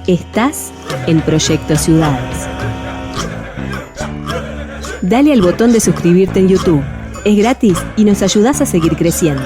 Estás en Proyecto Ciudades. Dale al botón de suscribirte en YouTube. Es gratis y nos ayudás a seguir creciendo.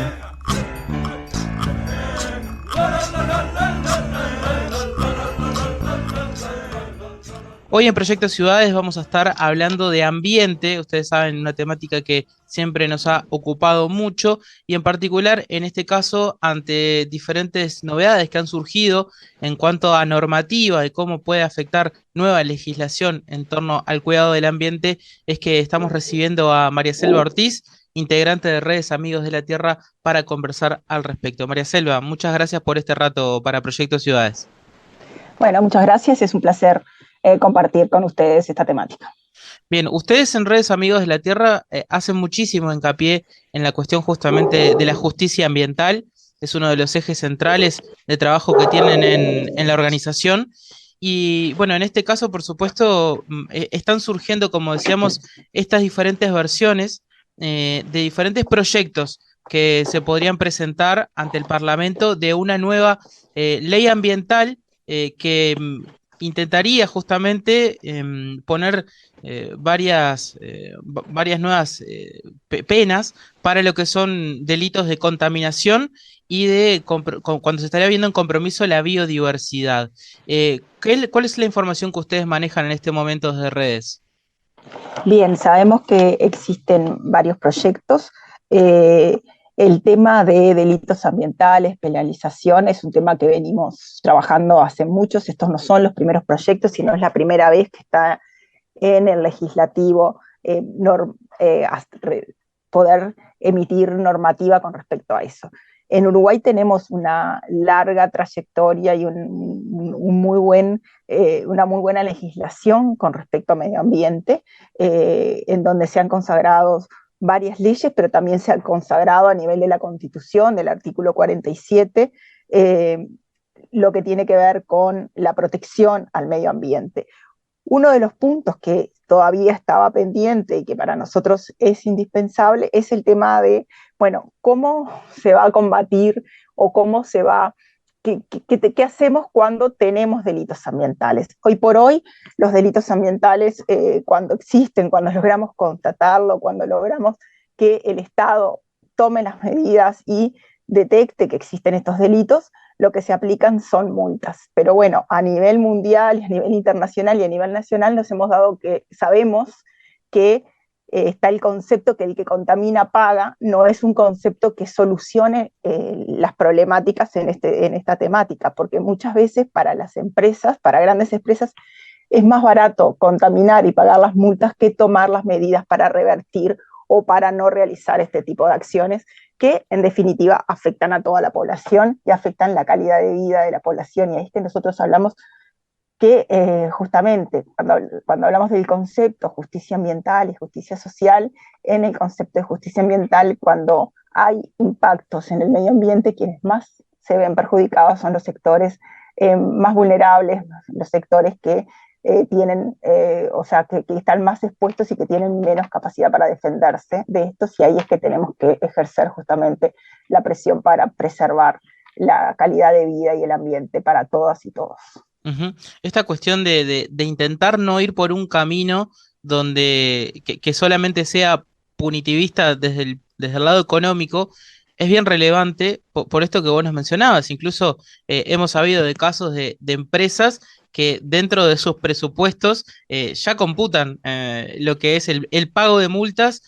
Hoy en Proyecto Ciudades vamos a estar hablando de ambiente. Ustedes saben, una temática que siempre nos ha ocupado mucho y en particular en este caso ante diferentes novedades que han surgido en cuanto a normativa y cómo puede afectar nueva legislación en torno al cuidado del ambiente, es que estamos recibiendo a María Selva Ortiz, integrante de Redes Amigos de la Tierra, para conversar al respecto. María Selva, muchas gracias por este rato para Proyecto Ciudades. Bueno, muchas gracias. Es un placer compartir con ustedes esta temática. Bien, ustedes en Redes Amigos de la Tierra hacen muchísimo hincapié en la cuestión justamente de la justicia ambiental. Es uno de los ejes centrales de trabajo que tienen en la organización. Y bueno, en este caso, por supuesto, están surgiendo, como decíamos, estas diferentes versiones de diferentes proyectos que se podrían presentar ante el Parlamento de una nueva ley ambiental que intentaría justamente poner varias nuevas penas para lo que son delitos de contaminación y de cuando se estaría viendo en compromiso la biodiversidad. ¿Cuál es la información que ustedes manejan en este momento desde Redes? Bien, sabemos que existen varios proyectos. El tema de delitos ambientales, penalización, es un tema que venimos trabajando hace muchos. Estos no son los primeros proyectos, sino es la primera vez que está en el legislativo poder emitir normativa con respecto a eso. En Uruguay tenemos una larga trayectoria y una muy buena legislación con respecto a medio ambiente, en donde se han consagrado varias leyes, pero también se han consagrado a nivel de la Constitución, del artículo 47, lo que tiene que ver con la protección al medio ambiente. Uno de los puntos que todavía estaba pendiente y que para nosotros es indispensable es el tema de, bueno, cómo se va a combatir o cómo se va, qué hacemos cuando tenemos delitos ambientales. Hoy por hoy, los delitos ambientales, cuando existen, cuando logramos constatarlo, cuando logramos que el Estado tome las medidas y detecte que existen estos delitos, lo que se aplican son multas. Pero bueno, a nivel mundial, a nivel internacional y a nivel nacional nos hemos dado que sabemos que está el concepto que el que contamina paga, no es un concepto que solucione las problemáticas en esta temática, porque muchas veces para las empresas, para grandes empresas, es más barato contaminar y pagar las multas que tomar las medidas para revertir o para no realizar este tipo de acciones que en definitiva afectan a toda la población y afectan la calidad de vida de la población. Y ahí es que nosotros hablamos que justamente cuando hablamos del concepto justicia ambiental y justicia social, en el concepto de justicia ambiental, cuando hay impactos en el medio ambiente, quienes más se ven perjudicados son los sectores más vulnerables, los sectores que tienen, que están más expuestos y que tienen menos capacidad para defenderse de estos, y ahí es que tenemos que ejercer justamente la presión para preservar la calidad de vida y el ambiente para todas y todos. Esta cuestión de intentar no ir por un camino donde que solamente sea punitivista desde el lado económico es bien relevante por esto que vos nos mencionabas. Incluso hemos sabido de casos de empresas que dentro de sus presupuestos ya computan lo que es el pago de multas,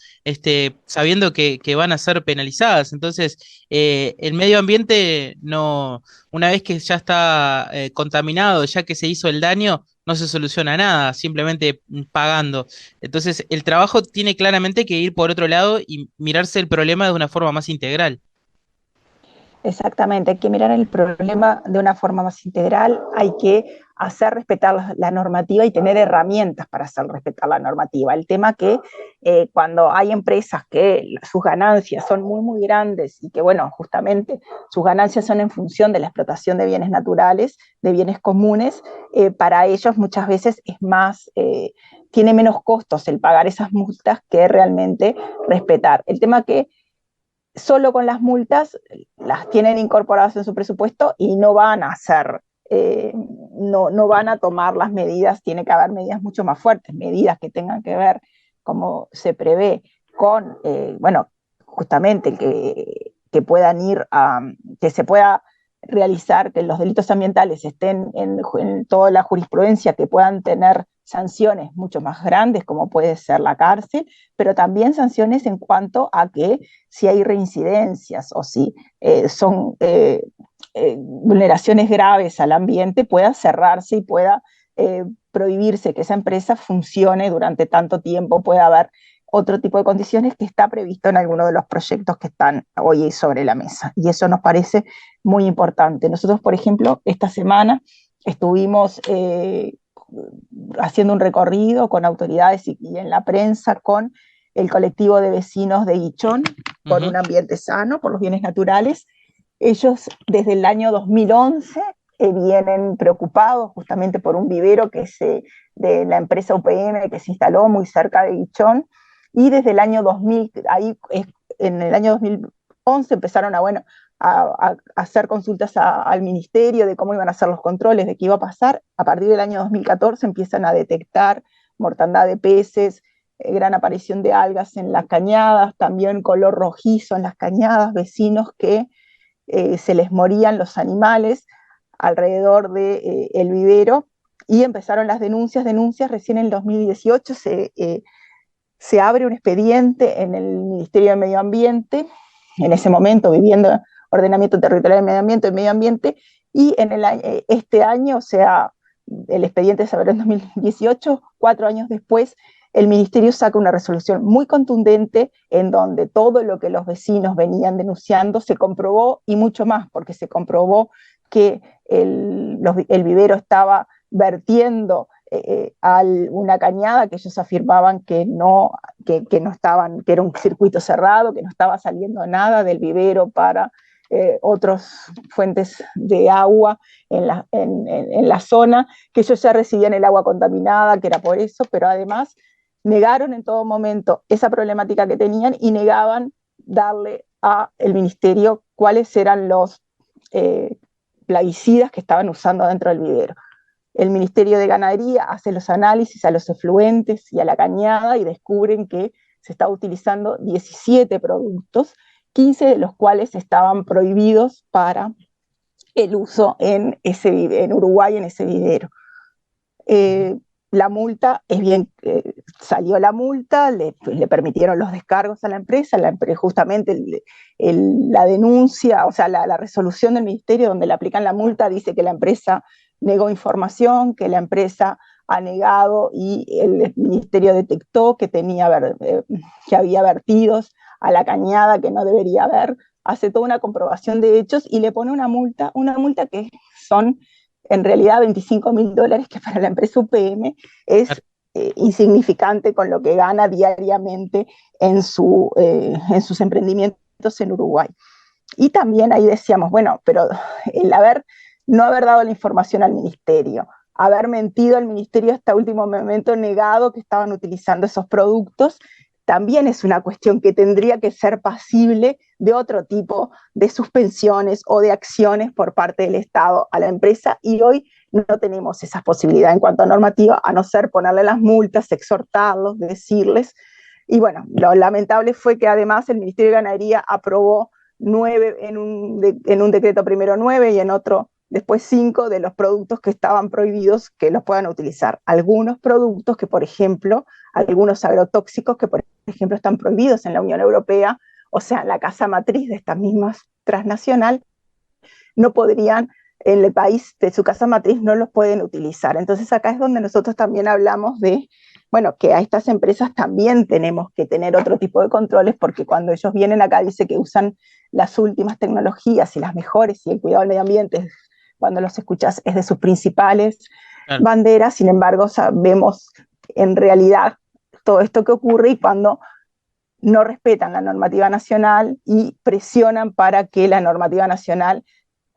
sabiendo que van a ser penalizadas. Entonces, el medio ambiente no, una vez que ya está contaminado, ya que se hizo el daño, no se soluciona nada, simplemente pagando. Entonces, el trabajo tiene claramente que ir por otro lado y mirarse el problema de una forma más integral. Exactamente, hay que mirar el problema de una forma más integral, hay que hacer respetar la normativa y tener herramientas para hacer respetar la normativa. El tema que cuando hay empresas que sus ganancias son muy grandes y que, bueno, justamente sus ganancias son en función de la explotación de bienes naturales, de bienes comunes, para ellos muchas veces es más, tiene menos costos el pagar esas multas que realmente respetar. El tema que solo con las multas las tienen incorporadas en su presupuesto y no van a hacer no van a tomar las medidas, tiene que haber medidas mucho más fuertes, medidas que tengan que ver, como se prevé, con, bueno, justamente que puedan ir a, que se pueda realizar, que los delitos ambientales estén en toda la jurisprudencia, que puedan tener sanciones mucho más grandes, como puede ser la cárcel, pero también sanciones en cuanto a que si hay reincidencias o si son vulneraciones graves al ambiente, pueda cerrarse y pueda prohibirse que esa empresa funcione durante tanto tiempo, pueda haber otro tipo de condiciones que está previsto en alguno de los proyectos que están hoy sobre la mesa. Y eso nos parece muy importante. Nosotros, por ejemplo, esta semana estuvimos haciendo un recorrido con autoridades y en la prensa con el colectivo de vecinos de Guichón por un ambiente sano, por los bienes naturales. Ellos desde el año 2011 vienen preocupados justamente por un vivero de la empresa UPM que se instaló muy cerca de Guichón, y desde el año 2000, en el año 2011 empezaron a hacer consultas al ministerio de cómo iban a ser los controles, de qué iba a pasar. A partir del año 2014 empiezan a detectar mortandad de peces, gran aparición de algas en las cañadas, también color rojizo en las cañadas, vecinos que se les morían los animales alrededor del vivero, y empezaron las denuncias. Recién en el 2018 se abre un expediente en el Ministerio de Medio Ambiente, en ese momento Vivienda, Ordenamiento Territorial de Medio Ambiente, y este año, o sea, el expediente se abrió en 2018, 4 años después, el Ministerio saca una resolución muy contundente en donde todo lo que los vecinos venían denunciando se comprobó, y mucho más, porque se comprobó que el vivero estaba vertiendo a una cañada que ellos afirmaban que no estaban, que era un circuito cerrado, que no estaba saliendo nada del vivero para otras fuentes de agua en la zona, que ellos ya recibían el agua contaminada, que era por eso, pero además negaron en todo momento esa problemática que tenían y negaban darle al ministerio cuáles eran los plaguicidas que estaban usando dentro del vivero. El Ministerio de Ganadería hace los análisis a los efluentes y a la cañada y descubren que se está utilizando 17 productos, 15 de los cuales estaban prohibidos para el uso en Uruguay, en ese vivero. La multa, salió la multa, le permitieron los descargos a la empresa, justamente la denuncia, o sea, la resolución del ministerio donde le aplican la multa dice que la empresa negó información, que la empresa ha negado, y el ministerio detectó que había vertidos a la cañada que no debería haber, hace toda una comprobación de hechos y le pone una multa que son en realidad $25.000, que para la empresa UPM es insignificante con lo que gana diariamente en sus emprendimientos en Uruguay. Y también ahí decíamos, bueno, pero el no haber dado la información al ministerio, haber mentido al ministerio hasta último momento, negado que estaban utilizando esos productos, también es una cuestión que tendría que ser pasible de otro tipo de suspensiones o de acciones por parte del Estado a la empresa, y hoy no tenemos esas posibilidades en cuanto a normativa, a no ser ponerle las multas, exhortarlos, decirles. Y bueno, lo lamentable fue que además el Ministerio de Ganadería aprobó 9 en un decreto, primero 9 y en otro después 5 de los productos que estaban prohibidos que los puedan utilizar. Algunos productos que, por ejemplo, algunos agrotóxicos que, por ejemplo, están prohibidos en la Unión Europea, o sea, la casa matriz de estas mismas transnacional, no podrían, en el país de su casa matriz no los pueden utilizar. Entonces acá es donde nosotros también hablamos de, bueno, que a estas empresas también tenemos que tener otro tipo de controles, porque cuando ellos vienen acá dice que usan las últimas tecnologías y las mejores, y el cuidado del medio ambiente, cuando los escuchas, es de sus principales banderas. Sin embargo, vemos en realidad todo esto que ocurre, y cuando no respetan la normativa nacional y presionan para que la normativa nacional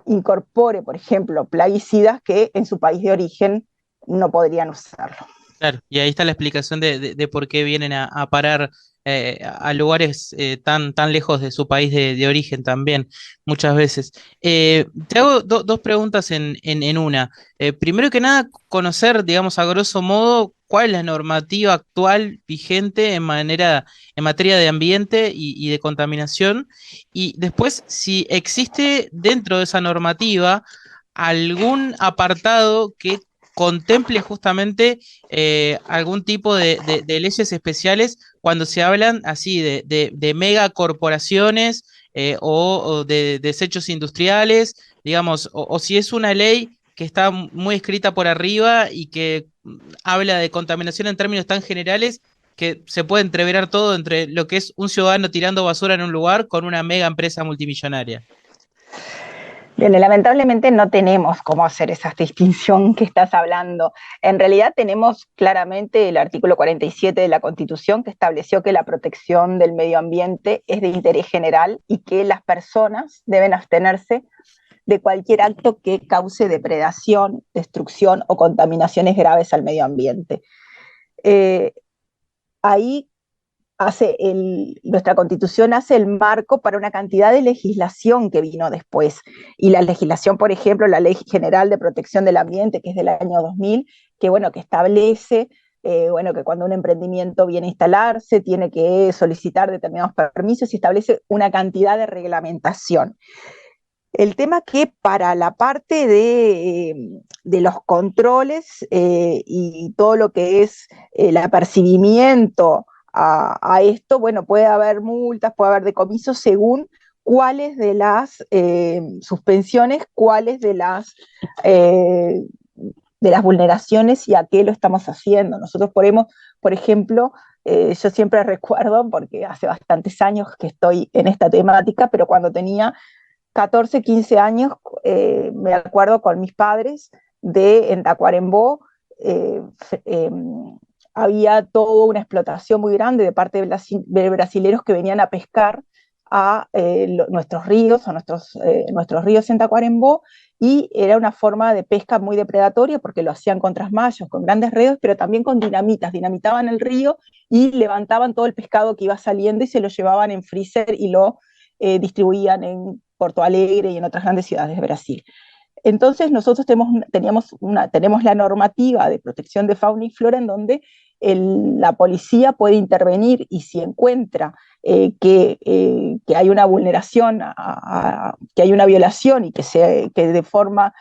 incorpore, por ejemplo, plaguicidas que en su país de origen no podrían usarlo. Claro, y ahí está la explicación de por qué vienen a parar a lugares tan lejos de su país de origen también, muchas veces. Te hago dos preguntas en una. Primero que nada, conocer, digamos, a grosso modo, cuál es la normativa actual vigente en materia de ambiente y de contaminación, y después, si existe dentro de esa normativa algún apartado que contemple justamente algún tipo de leyes especiales cuando se hablan así de megacorporaciones o de desechos industriales, digamos, o si es una ley que está muy escrita por arriba y que habla de contaminación en términos tan generales que se puede entreverar todo entre lo que es un ciudadano tirando basura en un lugar con una mega empresa multimillonaria. Bien, lamentablemente no tenemos cómo hacer esa distinción que estás hablando. En realidad tenemos claramente el artículo 47 de la Constitución que estableció que la protección del medio ambiente es de interés general y que las personas deben abstenerse de cualquier acto que cause depredación, destrucción o contaminaciones graves al medio ambiente. Eh, Ahí nuestra Constitución hace el marco para una cantidad de legislación que vino después. Y la legislación, por ejemplo, la Ley General de Protección del Ambiente, que es del año 2000, que, bueno, que establece que cuando un emprendimiento viene a instalarse, tiene que solicitar determinados permisos y establece una cantidad de reglamentación. El tema que para la parte de los controles y todo lo que es el apercibimiento a esto, bueno, puede haber multas, puede haber decomisos según cuáles de las suspensiones, cuáles de las vulneraciones y a qué lo estamos haciendo. Nosotros por ejemplo, yo siempre recuerdo, porque hace bastantes años que estoy en esta temática, pero cuando tenía 14, 15 años, me acuerdo con mis padres en Tacuarembó, eh, eh, había toda una explotación muy grande de parte de brasileros que venían a pescar a nuestros ríos, nuestros ríos en Tacuarembó, y era una forma de pesca muy depredatoria porque lo hacían con trasmayos, con grandes redes, pero también con dinamitas, dinamitaban el río y levantaban todo el pescado que iba saliendo y se lo llevaban en freezer y lo distribuían en Porto Alegre y en otras grandes ciudades de Brasil. Entonces nosotros tenemos la normativa de protección de fauna y flora en donde la policía puede intervenir y si encuentra que hay una vulneración, que hay una violación y que de forma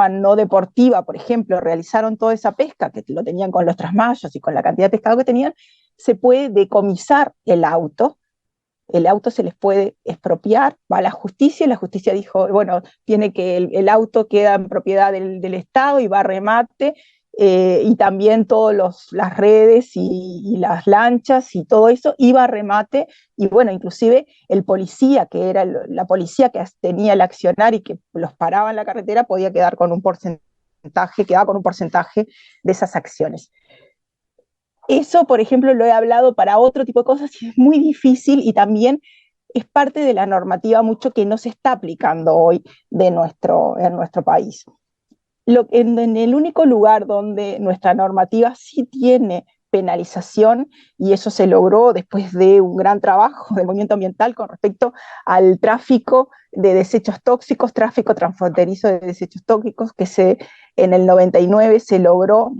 no deportiva, por ejemplo, realizaron toda esa pesca, que lo tenían con los trasmayos y con la cantidad de pescado que tenían, se puede decomisar el auto se les puede expropiar, va a la justicia, y la justicia dijo, bueno, el auto queda en propiedad del Estado y va a remate, y también todas las redes y las lanchas y todo eso iba a remate, y bueno, inclusive el policía, que era la policía que tenía el accionar y que los paraba en la carretera, podía quedar con un porcentaje, quedaba con un porcentaje de esas acciones. Eso, por ejemplo, lo he hablado para otro tipo de cosas y es muy difícil y también es parte de la normativa mucho que no se está aplicando hoy en nuestro país. En el único lugar donde nuestra normativa sí tiene penalización, y eso se logró después de un gran trabajo del movimiento ambiental con respecto al tráfico de desechos tóxicos, tráfico transfronterizo de desechos tóxicos, en el 99 se logró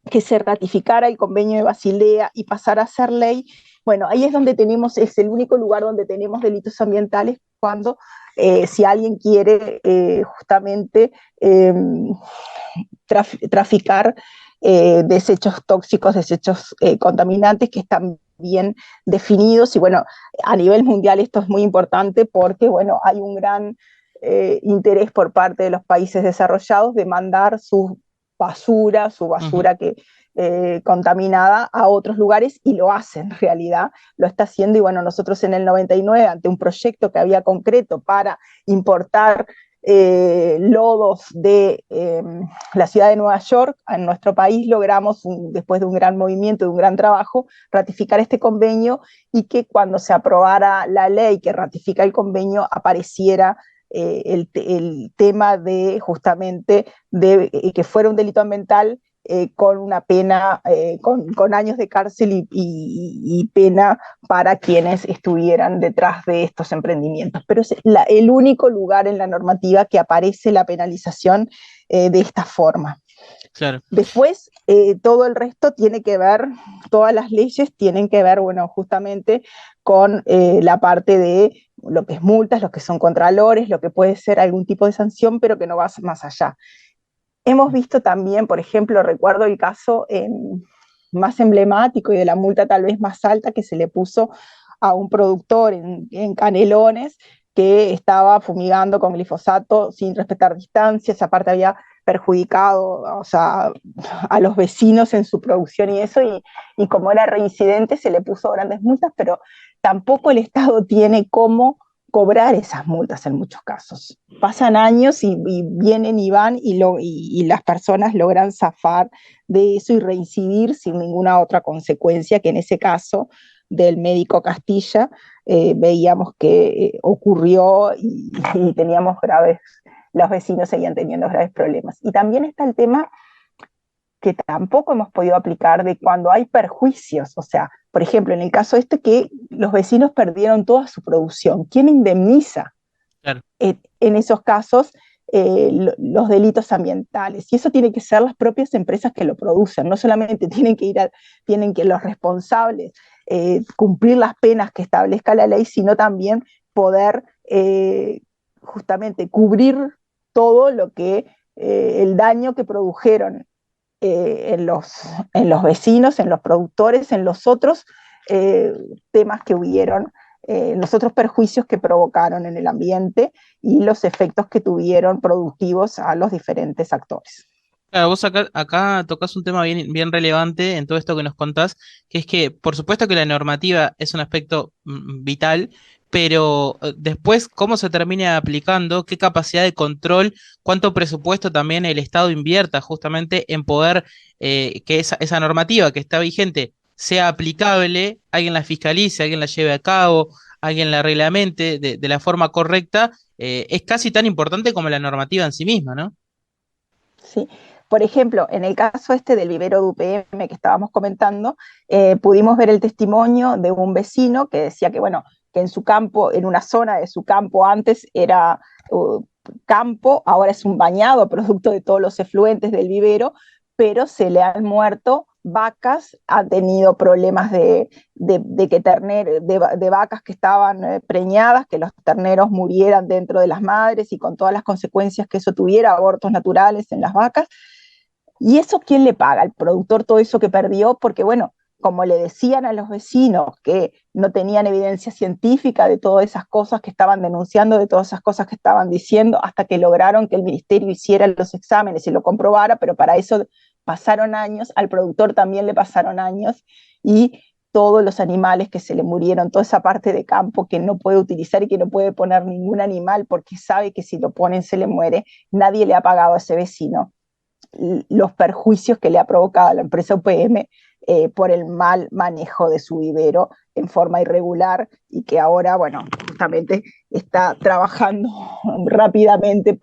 que se ratificara el convenio de Basilea y pasara a ser ley. Bueno, ahí es el único lugar donde tenemos delitos ambientales cuando si alguien quiere justamente traficar desechos tóxicos, desechos contaminantes que están bien definidos. Y bueno, a nivel mundial esto es muy importante porque, bueno, hay un gran interés por parte de los países desarrollados de mandar su basura contaminada a otros lugares, y lo hace en realidad, lo está haciendo. Y bueno, nosotros en el 99, ante un proyecto que había concreto para importar lodos de la ciudad de Nueva York, en nuestro país logramos, después de un gran movimiento, de un gran trabajo, ratificar este convenio, y que cuando se aprobara la ley que ratifica el convenio apareciera el tema de justamente que fuera un delito ambiental con una pena, con años de cárcel y pena para quienes estuvieran detrás de estos emprendimientos. Pero es el único lugar en la normativa que aparece la penalización de esta forma. Claro. Después, todo el resto tiene que ver, todas las leyes tienen que ver, bueno, justamente con la parte de lo que es multas, lo que son contralores, lo que puede ser algún tipo de sanción, pero que no va más allá. Hemos visto también, por ejemplo, recuerdo el caso más emblemático y de la multa tal vez más alta que se le puso a un productor en Canelones que estaba fumigando con glifosato sin respetar distancias, aparte había perjudicado, o sea, a los vecinos en su producción y como era reincidente se le puso grandes multas, pero tampoco el Estado tiene cómo cobrar esas multas en muchos casos. Pasan años y vienen y van y las personas logran zafar de eso y reincidir sin ninguna otra consecuencia, que en ese caso del médico Castilla veíamos que ocurrió y teníamos los vecinos seguían teniendo graves problemas. Y también está el tema que tampoco hemos podido aplicar de cuando hay perjuicios, o sea, por ejemplo, en el caso que los vecinos perdieron toda su producción, ¿quién indemniza Claro. En esos casos los delitos ambientales? Y eso tiene que ser las propias empresas que lo producen, no solamente tienen que los responsables cumplir las penas que establezca la ley, sino también poder justamente cubrir todo lo que el daño que produjeron en los vecinos, en los productores, en los otros temas que hubieron, los otros perjuicios que provocaron en el ambiente y los efectos que tuvieron productivos a los diferentes actores. Claro, vos acá tocas un tema bien relevante en todo esto que nos contás, que es que, por supuesto que la normativa es un aspecto vital, pero después cómo se termina aplicando, qué capacidad de control, cuánto presupuesto también el Estado invierta justamente en poder que esa normativa que está vigente sea aplicable, alguien la fiscalice, alguien la lleve a cabo, alguien la reglamente de la forma correcta, es casi tan importante como la normativa en sí misma, ¿no? Sí. Por ejemplo, en el caso del vivero de UPM que estábamos comentando, pudimos ver el testimonio de un vecino que decía que, bueno, que en su campo, en una zona de su campo antes era campo, ahora es un bañado producto de todos los efluentes del vivero, pero se le han muerto vacas, han tenido problemas de vacas que estaban preñadas, que los terneros murieran dentro de las madres y con todas las consecuencias que eso tuviera, abortos naturales en las vacas. ¿Y eso quién le paga? ¿El productor todo eso que perdió? Porque, bueno, como le decían a los vecinos que no tenían evidencia científica de todas esas cosas que estaban denunciando, de todas esas cosas que estaban diciendo, hasta que lograron que el ministerio hiciera los exámenes y lo comprobara, pero para eso pasaron años, al productor también le pasaron años, y todos los animales que se le murieron, toda esa parte de campo que no puede utilizar y que no puede poner ningún animal porque sabe que si lo ponen se le muere, nadie le ha pagado a ese vecino los perjuicios que le ha provocado a la empresa UPM por el mal manejo de su vivero en forma irregular y que ahora, bueno, justamente está trabajando rápidamente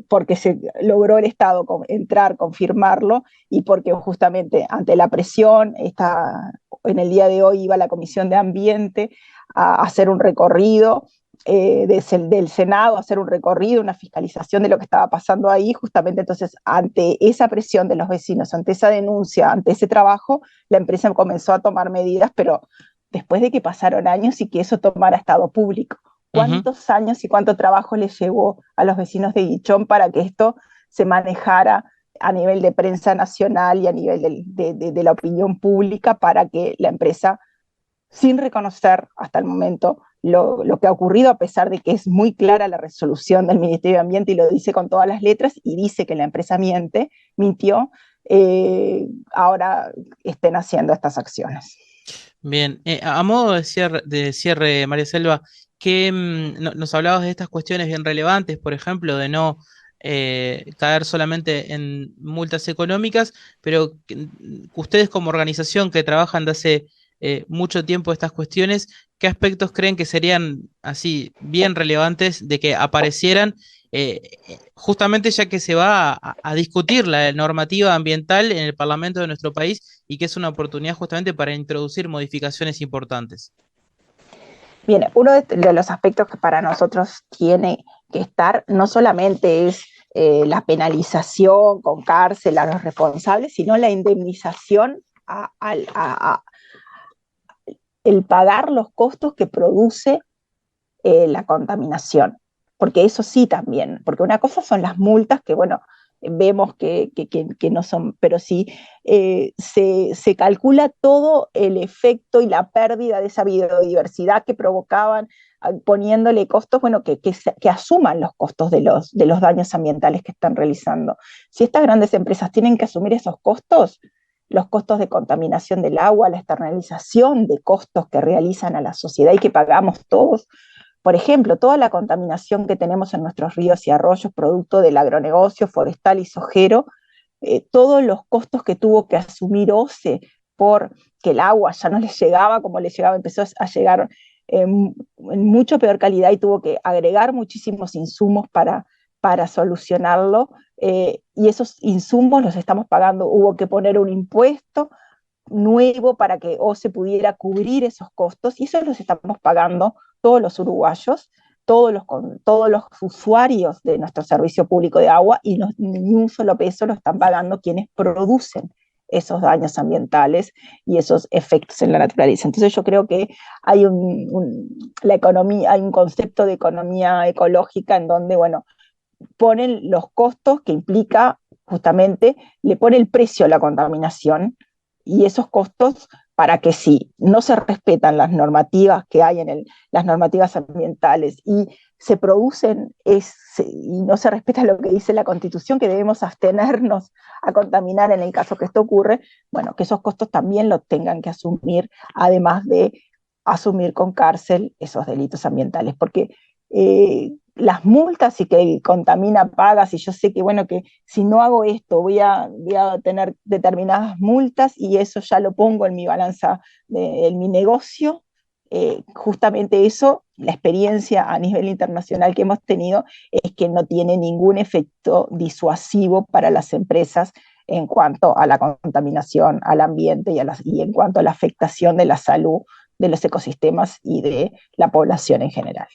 porque se logró el Estado entrar, confirmarlo y porque justamente ante la presión, en el día de hoy iba la Comisión de Ambiente a hacer un recorrido del Senado, hacer un recorrido, una fiscalización de lo que estaba pasando ahí, justamente entonces ante esa presión de los vecinos, ante esa denuncia, ante ese trabajo, la empresa comenzó a tomar medidas, pero después de que pasaron años y que eso tomara estado público. ¿Cuántos años y cuánto trabajo les llevó a los vecinos de Guichón para que esto se manejara a nivel de prensa nacional y a nivel de la opinión pública para que la empresa, sin reconocer hasta el momento lo que ha ocurrido, a pesar de que es muy clara la resolución del Ministerio de Ambiente y lo dice con todas las letras y dice que la empresa mintió, ahora estén haciendo estas acciones? Bien, a modo de cierre, María Selva, que nos hablabas de estas cuestiones bien relevantes, por ejemplo, de no caer solamente en multas económicas, pero que ustedes como organización que trabajan de hace mucho tiempo estas cuestiones, ¿qué aspectos creen que serían así bien relevantes de que aparecieran justamente ya que se va a discutir la normativa ambiental en el Parlamento de nuestro país y que es una oportunidad justamente para introducir modificaciones importantes. Bien, uno de los aspectos que para nosotros tiene que estar no solamente es la penalización con cárcel a los responsables, sino la indemnización, el pagar los costos que produce la contaminación. Porque eso sí también, porque una cosa son las multas que, bueno, vemos que no son, pero sí se calcula todo el efecto y la pérdida de esa biodiversidad que provocaban, poniéndole costos, bueno, que asuman los costos de los daños ambientales que están realizando. Si estas grandes empresas tienen que asumir esos costos, los costos de contaminación del agua, la externalización de costos que realizan a la sociedad y que pagamos todos. Por ejemplo, toda la contaminación que tenemos en nuestros ríos y arroyos, producto del agronegocio forestal y sojero, todos los costos que tuvo que asumir OCE por que el agua ya no le llegaba como le llegaba, empezó a llegar en mucho peor calidad y tuvo que agregar muchísimos insumos para solucionarlo, y esos insumos los estamos pagando. Hubo que poner un impuesto nuevo para que OCE pudiera cubrir esos costos, y eso los estamos pagando todos los uruguayos, todos los usuarios de nuestro servicio público de agua, y ni un solo peso lo están pagando quienes producen esos daños ambientales y esos efectos en la naturaleza. Entonces yo creo que hay hay un concepto de economía ecológica en donde, bueno, ponen los costos que implica, justamente, le pone el precio a la contaminación, y esos costos, para que si no se respetan las normativas que hay las normativas ambientales y se producen y no se respeta lo que dice la Constitución, que debemos abstenernos a contaminar en el caso que esto ocurre, bueno, que esos costos también los tengan que asumir, además de asumir con cárcel esos delitos ambientales, porque las multas, y que el contamina paga, si yo sé que, bueno, que si no hago esto voy a tener determinadas multas, y eso ya lo pongo en mi balanza, en mi negocio, justamente eso, la experiencia a nivel internacional que hemos tenido es que no tiene ningún efecto disuasivo para las empresas en cuanto a la contaminación, al ambiente y en cuanto a la afectación de la salud de los ecosistemas y de la población en general.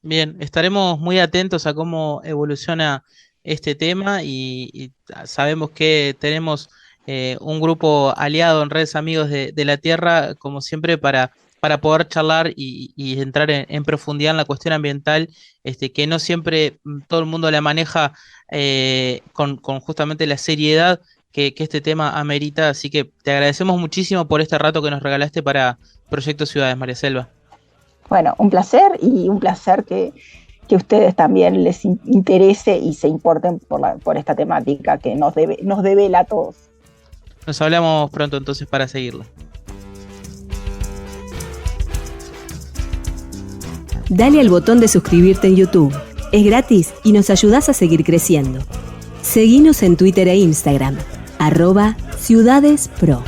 Bien, estaremos muy atentos a cómo evoluciona este tema y sabemos que tenemos un grupo aliado en Redes Amigos de la Tierra, como siempre, para poder charlar y entrar en profundidad en la cuestión ambiental, que no siempre todo el mundo la maneja con justamente la seriedad que este tema amerita. Así que te agradecemos muchísimo por este rato que nos regalaste para Proyecto Ciudades, María Selva. Bueno, un placer, y un placer que ustedes también les interese y se importen por esta temática que nos devela a todos. Nos hablamos pronto entonces para seguirla. Dale al botón de suscribirte en YouTube. Es gratis y nos ayudás a seguir creciendo. Seguinos en Twitter e Instagram, @ciudadespro.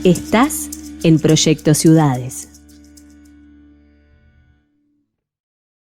Estás en Proyecto Ciudades.